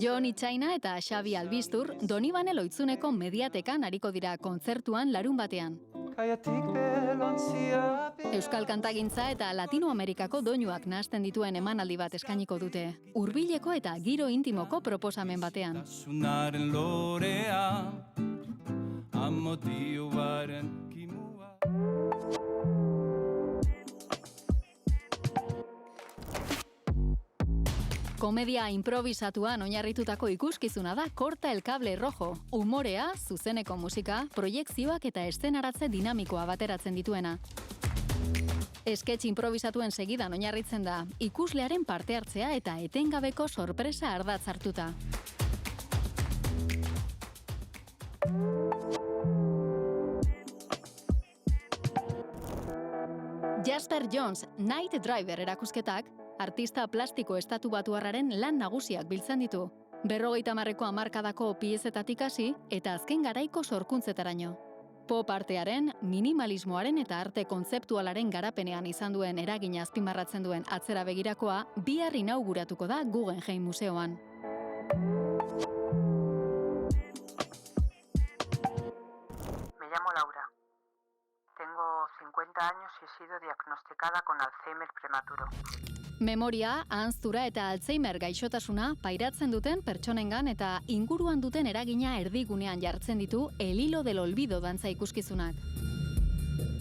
Jon Itxaina eta Xabi Albistur Donibane Loitzuneko Mediatekan ariko dira kontzertuan larunbatean. Euskal kantagintza eta Latinoamerikako doinuak nahasten dituen emanaldi bat eskainiko dute. Hurbileko eta giro intimoko proposamen batean. Komedia improvisatuan oinarritutako ikuskizuna da Korta el Cable Rojo. Umorea, zuzeneko musika, proiekzioak eta eszenaratze dinamikoa bateratzen dituena. Sketch improvisatuen segidan oinarritzen da, ikuslearen parte hartzea eta etengabeko sorpresa ardatz hartuta. Jasper Jones, Night Driver erakusketak, artista plastiko estatubatuarraren lan nagusiak biltzen ditu. 50ko hamarkadako piezetatik hasi eta azken garaiko sorkuntzetaraino. Pop artearen, minimalismoaren eta arte kontzeptualaren garapenean izan duen eragina azpimarratzen duen atzera begirakoa bihar inauguratuko da Guggenheim Museoan. Me llamo Laura. Tengo 50 años y he sido diagnosticada con Alzheimer prematuro. Memoria, ahanztura eta Alzheimer gaixotasuna pairatzen duten pertsonengan eta inguruan duten eragina erdigunean jartzen ditu El Hilo del Olvido dantza ikuskizunak.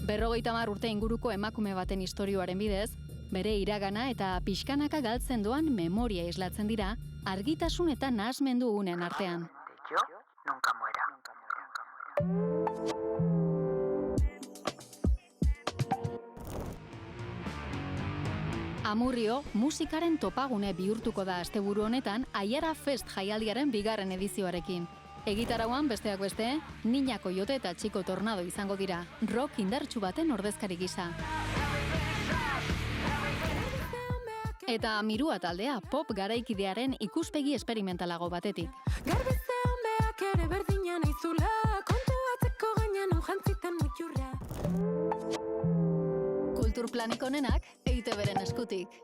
50 urte inguruko emakume baten istorioaren bidez, bere iragana eta pixkanaka galtzen doan memoria islatzen dira, argitasun eta nahasmendu unen artean. Yo nunca muera. Amurrio, musikaren topagune bihurtuko da asteburu honetan Aiara Fest jaialdiaren 2. edizioarekin. Egitarauan besteak beste, Niña Koyote eta Chico Tornado izango dira, rock indartsu baten ordezkari gisa. Eta Mirua taldea, pop garaikidearen ikuspegi esperimentalago batetik. Garbizean beak ere berdina naizula, kontu batzeko gainan jantziten mutxurra. Kulturplanik onenak, EITB-ren eskutik.